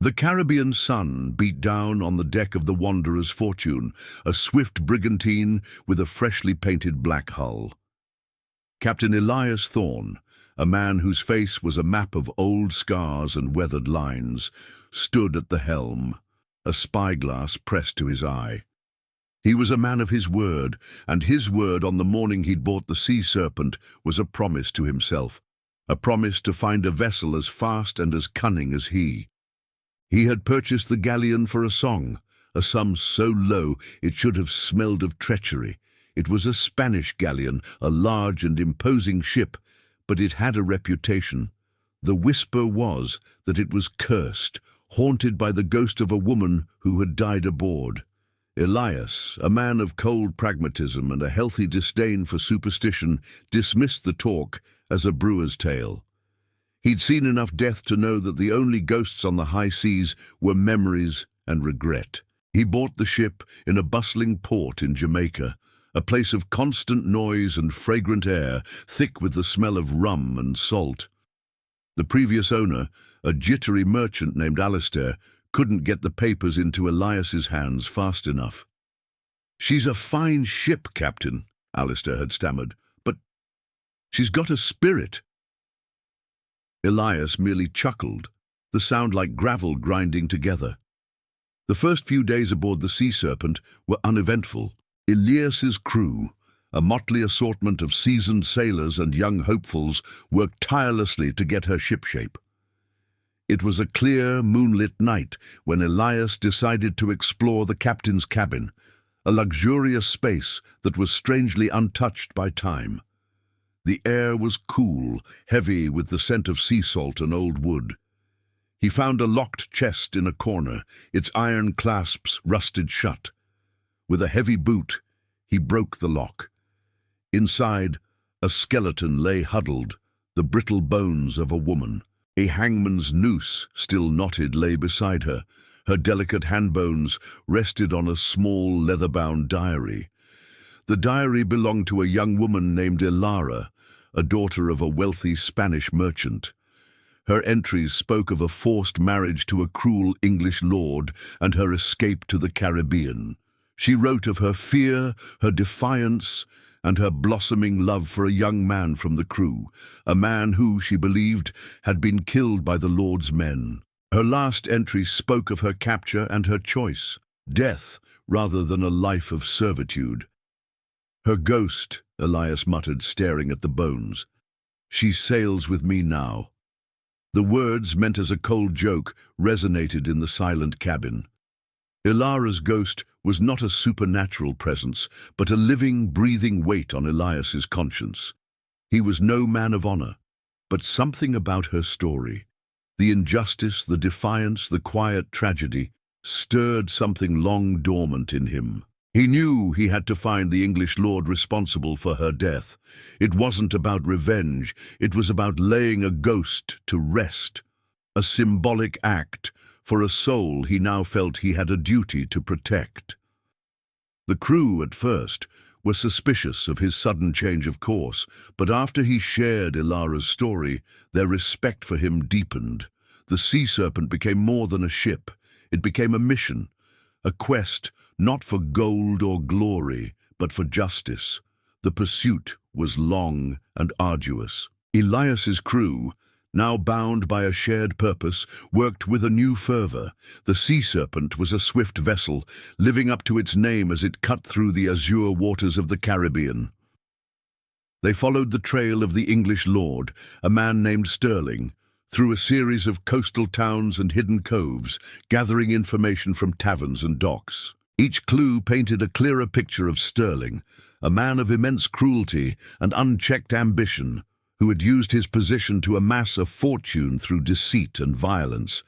The Caribbean sun beat down on the deck of the Wanderer's Fortune, a swift brigantine with a freshly painted black hull. Captain Elias Thorne, a man whose face was a map of old scars and weathered lines, stood at the helm, a spyglass pressed to his eye. He was a man of his word, and his word on the morning he'd bought the Sea Serpent was a promise to himself, a promise to find a vessel as fast and as cunning as he. He had purchased the galleon for a song, a sum so low it should have smelled of treachery. It was a Spanish galleon, a large and imposing ship, but it had a reputation. The whisper was that it was cursed, haunted by the ghost of a woman who had died aboard. Elias, a man of cold pragmatism and a healthy disdain for superstition, dismissed the talk as a brewer's tale. He'd seen enough death to know that the only ghosts on the high seas were memories and regret. He bought the ship in a bustling port in Jamaica, a place of constant noise and fragrant air, thick with the smell of rum and salt. The previous owner, a jittery merchant named Alistair, couldn't get the papers into Elias's hands fast enough. "She's a fine ship, Captain," Alistair had stammered, "but she's got a spirit." Elias merely chuckled, the sound like gravel grinding together. The first few days aboard the Sea Serpent were uneventful. Elias's crew, a motley assortment of seasoned sailors and young hopefuls, worked tirelessly to get her shipshape. It was a clear, moonlit night when Elias decided to explore the captain's cabin, a luxurious space that was strangely untouched by time. The air was cool, heavy with the scent of sea salt and old wood. He found a locked chest in a corner, its iron clasps rusted shut. With a heavy boot, he broke the lock. Inside, a skeleton lay huddled, the brittle bones of a woman. A hangman's noose, still knotted, lay beside her. Her delicate handbones rested on a small leather-bound diary. The diary belonged to a young woman named Elara, a daughter of a wealthy Spanish merchant. Her entries spoke of a forced marriage to a cruel English lord and her escape to the Caribbean. She wrote of her fear, her defiance, and her blossoming love for a young man from the crew, a man who, she believed, had been killed by the Lord's men. Her last entry spoke of her capture and her choice, death rather than a life of servitude. "Her ghost," Elias muttered, staring at the bones. "She sails with me now." The words, meant as a cold joke, resonated in the silent cabin. Elara's ghost was not a supernatural presence, but a living, breathing weight on Elias's conscience. He was no man of honor, but something about her story, the injustice, the defiance, the quiet tragedy, stirred something long dormant in him. He knew he had to find the English lord responsible for her death. It wasn't about revenge, it was about laying a ghost to rest, a symbolic act for a soul he now felt he had a duty to protect. The crew, at first, were suspicious of his sudden change of course, but after he shared Elara's story, their respect for him deepened. The Sea Serpent became more than a ship. It became a mission, a quest not for gold or glory, but for justice. The pursuit was long and arduous. Elias's crew, now bound by a shared purpose, worked with a new fervor. The Sea Serpent was a swift vessel, living up to its name as it cut through the azure waters of the Caribbean. They followed the trail of the English lord, a man named Sterling, through a series of coastal towns and hidden coves, gathering information from taverns and docks. Each clue painted a clearer picture of Sterling, a man of immense cruelty and unchecked ambition, who had used his position to amass a fortune through deceit and violence.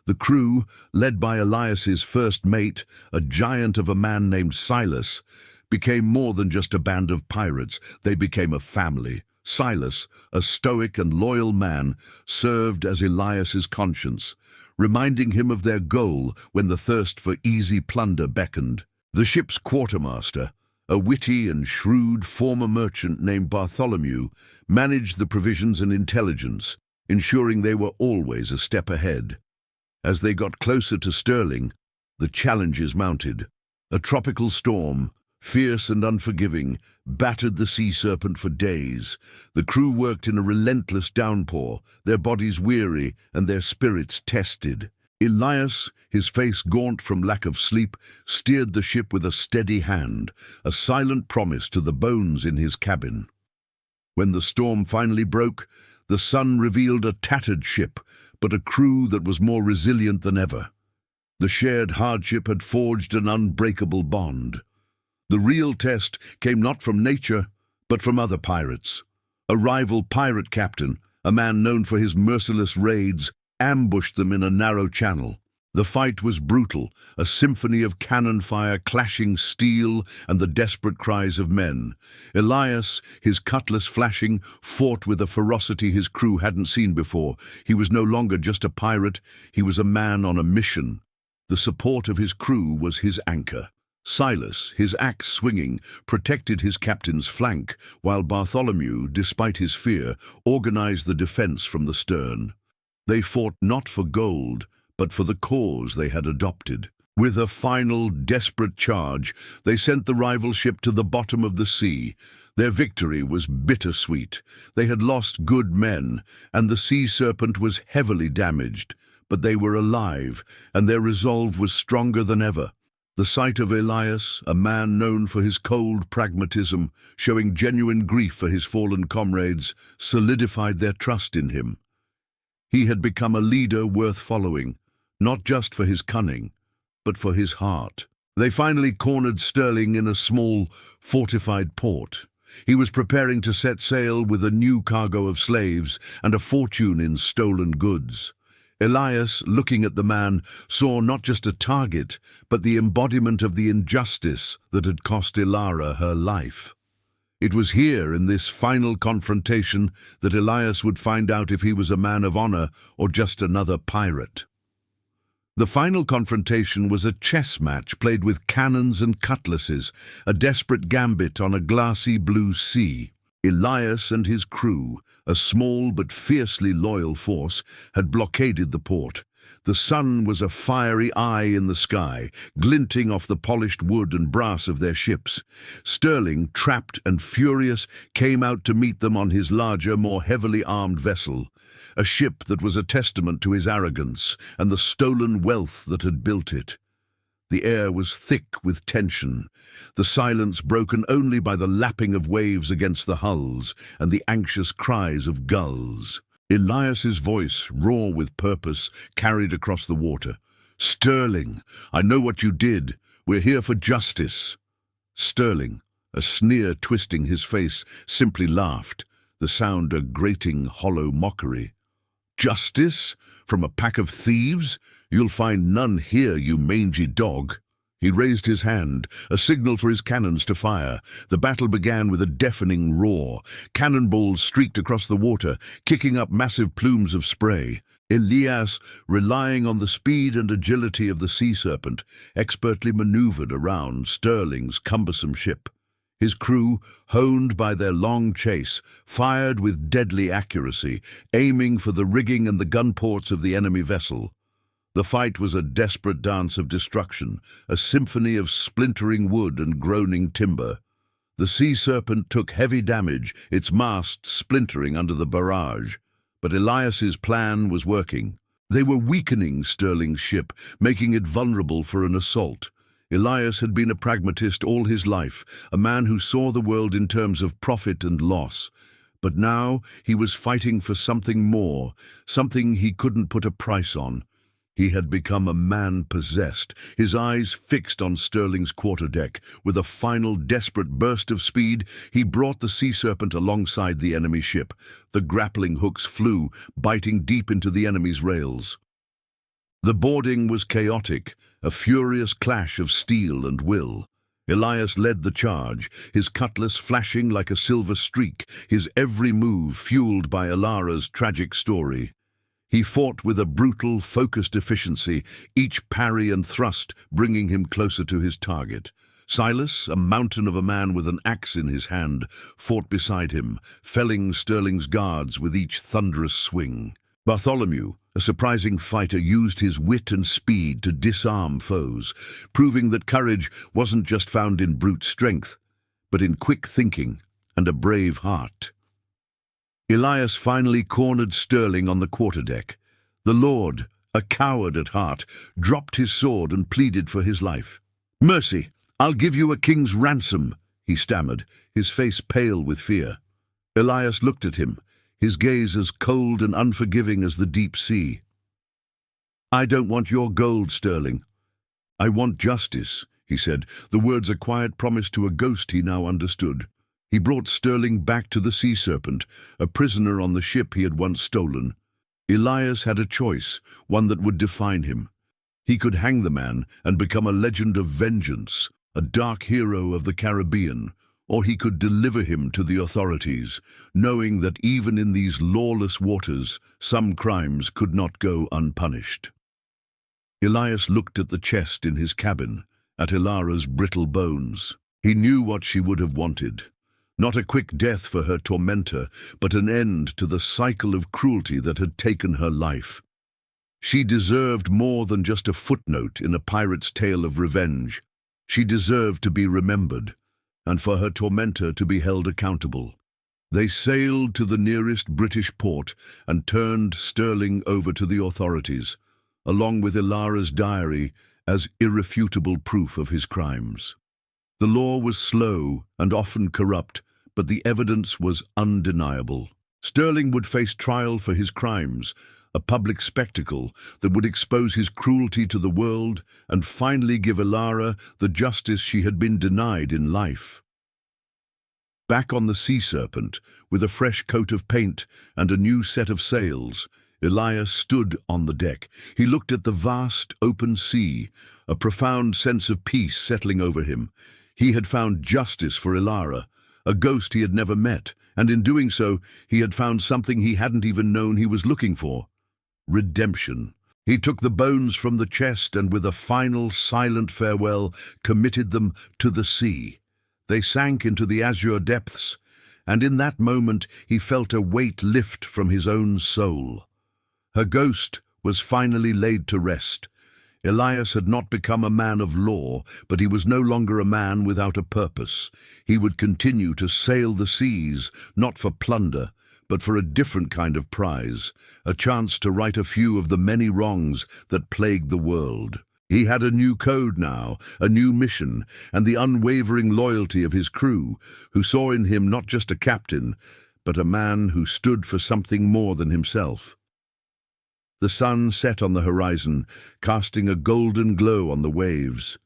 The crew, led by Elias's first mate, a giant of a man named Silas, became more than just a band of pirates. They became a family. Silas, a stoic and loyal man, served as Elias's conscience, reminding him of their goal when the thirst for easy plunder beckoned. The ship's quartermaster, a witty and shrewd former merchant named Bartholomew, managed the provisions and intelligence, ensuring they were always a step ahead. As they got closer to Stirling, the challenges mounted. A tropical storm, fierce and unforgiving, battered the sea serpent for days. The crew worked in a relentless downpour, their bodies weary and their spirits tested. Elias, his face gaunt from lack of sleep, steered the ship with a steady hand, a silent promise to the bones in his cabin. When the storm finally broke, the sun revealed a tattered ship, but a crew that was more resilient than ever. The shared hardship had forged an unbreakable bond. The real test came not from nature, but from other pirates. A rival pirate captain, a man known for his merciless raids, ambushed them in a narrow channel. The fight was brutal, a symphony of cannon fire, clashing steel, and the desperate cries of men. Elias, his cutlass flashing, fought with a ferocity his crew hadn't seen before. He was no longer just a pirate, he was a man on a mission. The support of his crew was his anchor. Silas, his axe swinging, protected his captain's flank, while Bartholomew, despite his fear, organized the defense from the stern. They fought not for gold, but for the cause they had adopted. With a final, desperate charge, they sent the rival ship to the bottom of the sea. Their victory was bittersweet. They had lost good men, and the sea serpent was heavily damaged. But they were alive, and their resolve was stronger than ever. The sight of Elias, a man known for his cold pragmatism, showing genuine grief for his fallen comrades, solidified their trust in him. He had become a leader worth following, not just for his cunning, but for his heart. They finally cornered Stirling in a small, fortified port. He was preparing to set sail with a new cargo of slaves and a fortune in stolen goods. Elias, looking at the man, saw not just a target, but the embodiment of the injustice that had cost Ilara her life. It was here, in this final confrontation, that Elias would find out if he was a man of honor or just another pirate. The final confrontation was a chess match played with cannons and cutlasses, a desperate gambit on a glassy blue sea. Elias and his crew, a small but fiercely loyal force, had blockaded the port. The sun was a fiery eye in the sky, glinting off the polished wood and brass of their ships. Stirling, trapped and furious, came out to meet them on his larger, more heavily armed vessel, a ship that was a testament to his arrogance and the stolen wealth that had built it. The air was thick with tension, the silence broken only by the lapping of waves against the hulls and the anxious cries of gulls. Elias's voice, raw with purpose, carried across the water. "Stirling, I know what you did. We're here for justice." Stirling, a sneer twisting his face, simply laughed, the sound a grating, hollow mockery. "Justice? From a pack of thieves? You'll find none here, you mangy dog." He raised his hand, a signal for his cannons to fire. The battle began with a deafening roar. Cannonballs streaked across the water, kicking up massive plumes of spray. Elias, relying on the speed and agility of the sea serpent, expertly maneuvered around Stirling's cumbersome ship. His crew, honed by their long chase, fired with deadly accuracy, aiming for the rigging and the gun ports of the enemy vessel. The fight was a desperate dance of destruction, a symphony of splintering wood and groaning timber. The sea serpent took heavy damage, its mast splintering under the barrage. But Elias's plan was working. They were weakening Stirling's ship, making it vulnerable for an assault. Elias had been a pragmatist all his life, a man who saw the world in terms of profit and loss. But now he was fighting for something more, something he couldn't put a price on. He had become a man possessed, his eyes fixed on Stirling's quarterdeck. With a final desperate burst of speed, he brought the sea serpent alongside the enemy ship. The grappling hooks flew, biting deep into the enemy's rails. The boarding was chaotic, a furious clash of steel and will. Elias led the charge, his cutlass flashing like a silver streak, his every move fueled by Ilara's tragic story. He fought with a brutal, focused efficiency, each parry and thrust bringing him closer to his target. Silas, a mountain of a man with an axe in his hand, fought beside him, felling Stirling's guards with each thunderous swing. Bartholomew, A surprising fighter, used his wit and speed to disarm foes, proving that courage wasn't just found in brute strength, but in quick thinking and a brave heart. Elias finally cornered Sterling on the quarterdeck. The lord, a coward at heart, dropped his sword and pleaded for his life. "Mercy, I'll give you a king's ransom," he stammered, his face pale with fear. Elias looked at him, his gaze as cold and unforgiving as the deep sea. "I don't want your gold, Sterling. I want justice," he said, the words a quiet promise to a ghost he now understood. He brought Sterling back to the sea serpent, a prisoner on the ship he had once stolen. Elias had a choice, one that would define him. He could hang the man and become a legend of vengeance, a dark hero of the Caribbean, or he could deliver him to the authorities, knowing that even in these lawless waters, some crimes could not go unpunished. Elias looked at the chest in his cabin, at Ilara's brittle bones. He knew what she would have wanted. Not a quick death for her tormentor, but an end to the cycle of cruelty that had taken her life. She deserved more than just a footnote in a pirate's tale of revenge. She deserved to be remembered, and for her tormentor to be held accountable. They sailed to the nearest British port and turned Sterling over to the authorities, along with Ilara's diary as irrefutable proof of his crimes. The law was slow and often corrupt, but the evidence was undeniable. Sterling would face trial for his crimes, a public spectacle that would expose his cruelty to the world and finally give Ilara the justice she had been denied in life. Back on the sea serpent, with a fresh coat of paint and a new set of sails, Elias stood on the deck. He looked at the vast, open sea, a profound sense of peace settling over him. He had found justice for Ilara, a ghost he had never met, and in doing so, he had found something he hadn't even known he was looking for: redemption. He took the bones from the chest and with a final, silent farewell, committed them to the sea. They sank into the azure depths, and in that moment he felt a weight lift from his own soul. Her ghost was finally laid to rest. Elias had not become a man of law, but he was no longer a man without a purpose. He would continue to sail the seas, not for plunder, but for a different kind of prize, a chance to right a few of the many wrongs that plagued the world. He had a new code now, a new mission, and the unwavering loyalty of his crew, who saw in him not just a captain, but a man who stood for something more than himself. The sun set on the horizon, casting a golden glow on the waves.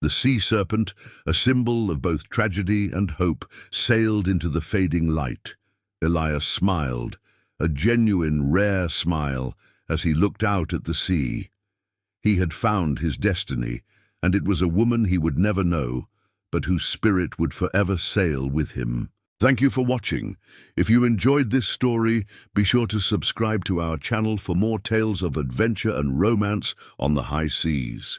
The sea serpent, a symbol of both tragedy and hope, sailed into the fading light. Elias smiled, a genuine, rare smile, as he looked out at the sea. He had found his destiny, and it was a woman he would never know, but whose spirit would forever sail with him. Thank you for watching. If you enjoyed this story, be sure to subscribe to our channel for more tales of adventure and romance on the high seas.